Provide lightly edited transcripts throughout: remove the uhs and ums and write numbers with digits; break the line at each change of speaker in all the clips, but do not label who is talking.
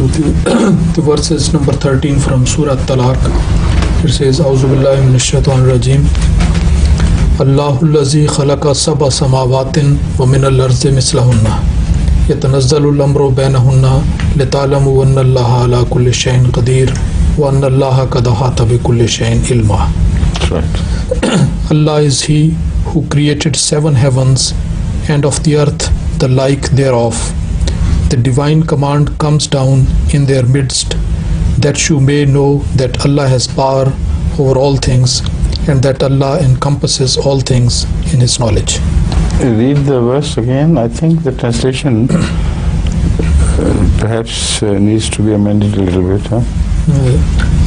to the verses number 13 from Surah Talaq. It says, A'udhu billahi minash shaitanir rajeem. Allahu allazi khalaqa sab'a samawatin wa min al-ardi mislahunna yatanazzalu al-amru baynahunna lita'lamu anna Allaha ala kulli shay'in qadir wa anna Allaha qad ahata bi kulli shay'in ilma. Right. Allah is He who created 7 heavens and of the earth the like thereof. The divine command comes down in their midst, that you may know that Allah has power over all things, and that Allah encompasses all things in His knowledge.
Read the verse again. I think the translation perhaps needs to be amended a little bit.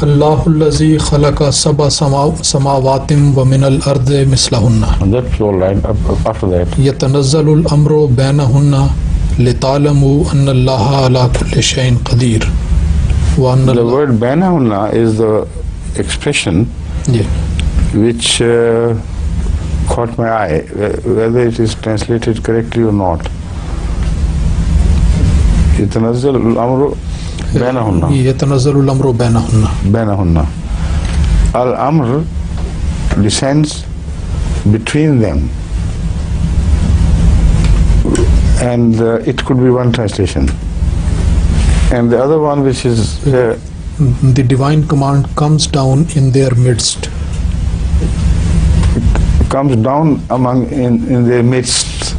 Allahu allazi khalaqa sab'a samawatin wa min al-ardi mislahunna.
That's all right. After that,
yatanazzalu al-amru baynahunna lita'lamu anna Allaha ala kulli shay'in qadir wa anna
the word baynahunna is the expression which caught my eye, whether it is translated correctly or not. yatanazzalu al-amru baynahunna.
yatanazzalu al-amru
baynahunna. Al-amr descends between them. And it could be one translation. And the other one, which is
the divine command comes down in their midst.
It comes down in their midst.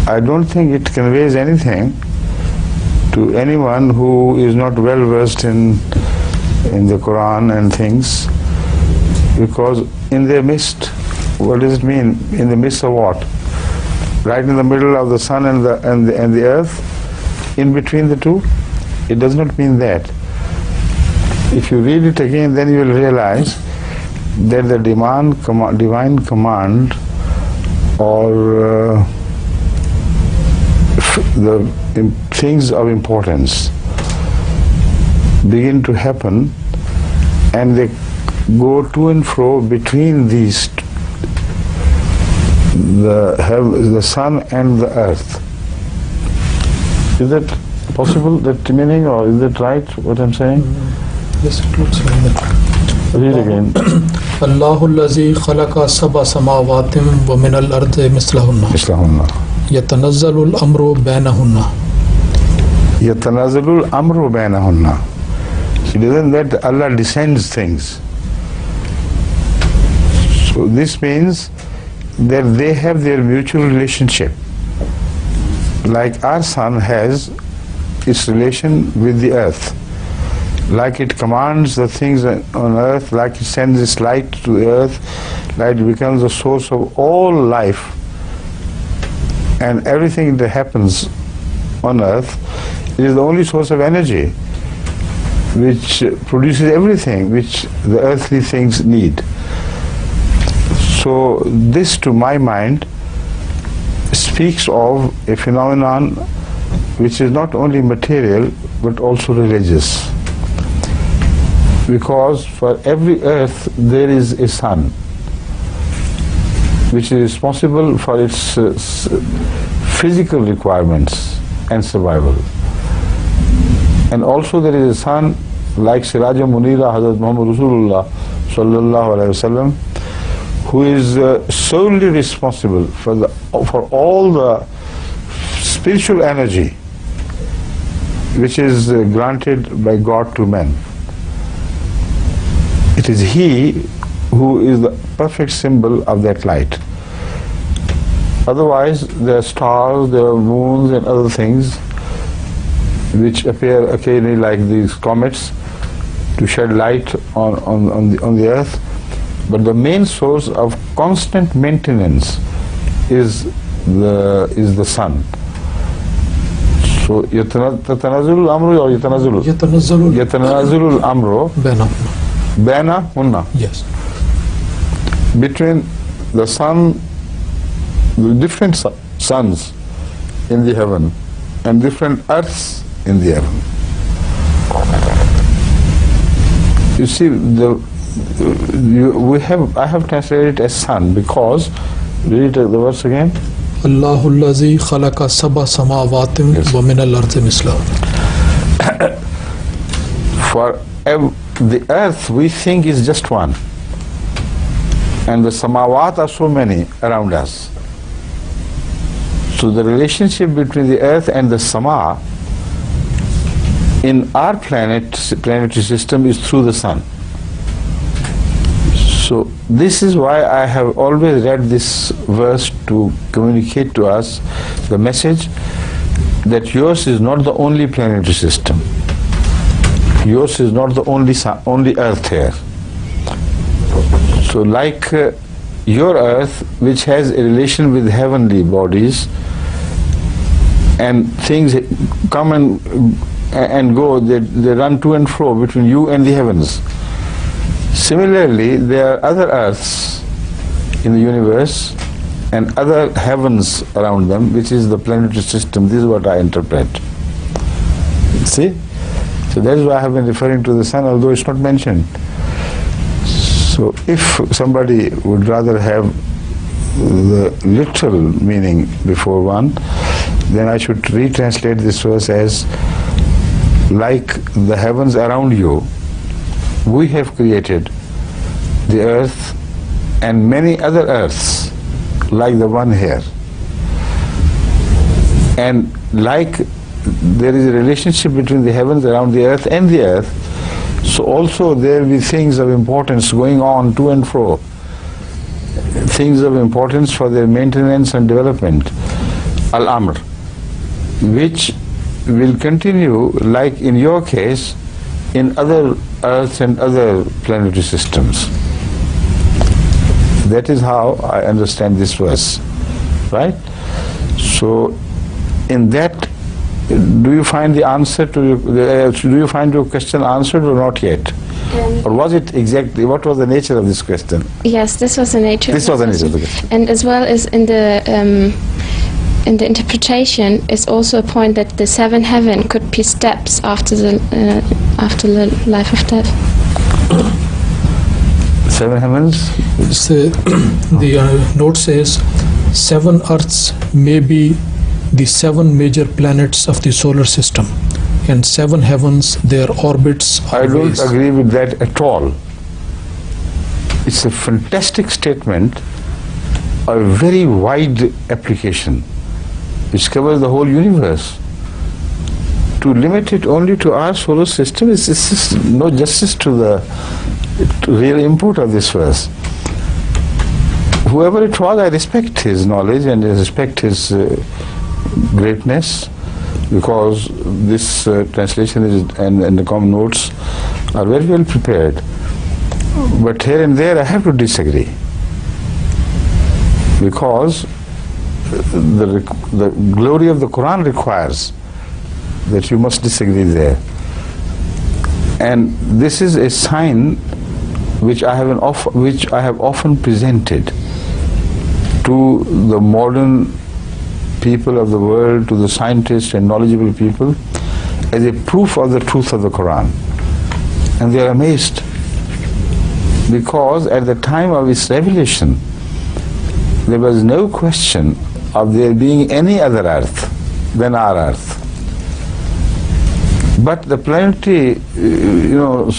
I don't think it conveys anything to anyone who is not well versed in the Quran and things, because in their midst, what does it mean? In the midst of what? Right in the middle of the sun and the earth, in between the two? It does not mean that. If you read it again, then you will realize that the divine command or the things of importance begin to happen, and they go to and fro between these the sun and the earth. Is that possible, that meaning, or is that right, what I'm saying?
Yes, it looks like that.
Read again.
Allahu allazi khalaqa sab'a samawatin wa min al-ardi mislahunna yatanazzalu al-amru baynahunna.
Yatanazzalu al-amru baynahunna. It isn't that Allah descends things. So this means that they have their mutual relationship, like our sun has its relation with the earth, like it commands the things on earth, like it sends its light to the earth, light becomes the source of all life, and everything that happens on earth is the only source of energy which produces everything which the earthly things need. So this, to my mind, speaks of a phenomenon which is not only material but also religious. Because for every earth there is a sun which is responsible for its physical requirements and survival. And also there is a sun like Siraja Munira Hazrat Muhammad Rasulullah sallallahu alaihi wasallam, who is solely responsible for all the spiritual energy which is granted by God to men. It is He who is the perfect symbol of that light. Otherwise, there are stars, there are moons and other things which appear occasionally like these comets to shed light on the earth. But the main source of constant maintenance is the sun. So yatanazzalu al-amru or yatanazzalu al-amru baynahunna.
Yes.
Between the sun, the different suns in the heaven and different earths in the heaven. You see, I have translated it as sun because, read the verse again.
Allahu allazi khalaqa sab'a samawatin wa min al-ardi mislahunna.
For the earth we think is just one, and the samawat are so many around us. So the relationship between the earth and the sama in our planetary system is through the sun. So this is why I have always read this verse to communicate to us the message that yours is not the only planetary system. Yours is not the only earth here. So like your earth, which has a relation with heavenly bodies, and things come and go, they run to and fro between you and the heavens. Similarly, there are other earths in the universe and other heavens around them, which is the planetary system. This is what I interpret. See? So that is why I have been referring to the sun, although it's not mentioned. So if somebody would rather have the literal meaning before one, then I should retranslate this verse as, like the heavens around you, we have created the earth and many other earths like the one here. And like there is a relationship between the heavens around the earth and the earth, so also there will be things of importance going on to and fro, things of importance for their maintenance and development, al-amr, which will continue, like in your case, in other earths and other planetary systems. That is how I understand this verse, right? So in that, do you find the answer to do you find your question answered or not yet? Or was it exactly, what was the nature of this question?
Yes, this was the nature.
This was the nature of the question.
And as well as in the interpretation is also a point that the seven heaven could be steps after the life of death.
Seven heavens?
The note says 7 earths may be the 7 major planets of the solar system, and 7 heavens, their orbits are
I don't
ways.
agree with that at all. It's a fantastic statement, a very wide application, which covers the whole universe. To limit it only to our solar system is just no justice to the real import of this verse. Whoever it was, I respect his knowledge and I respect his greatness, because this translation is, and the common notes are very well prepared. But here and there I have to disagree, because the glory of the Quran requires that you must disagree there. And this is a sign which I have often presented to the modern people of the world, to the scientists and knowledgeable people, as a proof of the truth of the Quran. And they are amazed, because at the time of its revelation there was no question of there being any other earth than our earth. But the planetary, the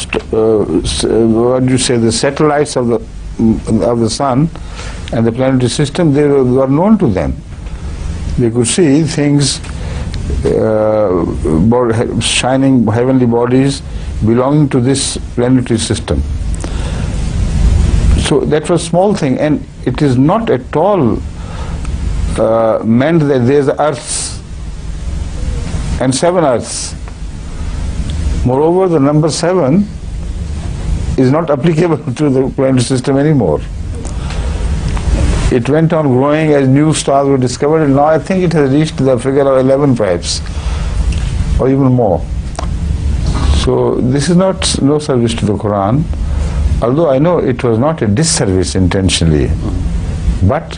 satellites of the sun and the planetary system, they were known to them. They could see things, shining heavenly bodies belonging to this planetary system. So that was a small thing, and it is not at all meant that there is earths and 7 earths. Moreover, the number 7 is not applicable to the planetary system anymore. It went on growing as new stars were discovered, and now I think it has reached the figure of 11 perhaps, or even more. So this is not no service to the Quran, although I know it was not a disservice intentionally, but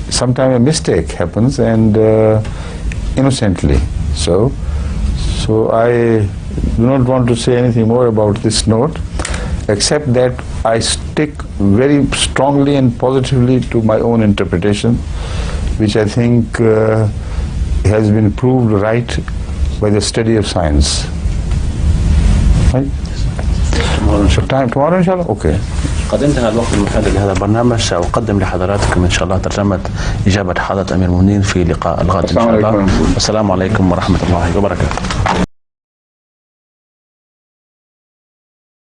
sometimes a mistake happens, and innocently. So I do not want to say anything more about this note, except that I stick very strongly and positively to my own interpretation, which I think has been proved right by the study of science. tomorrow إن شاء الله. Okay.
قد انتهى الوقت المحدد لهذا البرنامج. سأقدم لحضراتكم إن شاء الله ترجمة إجابة حضرة أمير المؤمنين في لقاء الغد إن شاء الله. والسلام عليكم ورحمة الله وبركاته.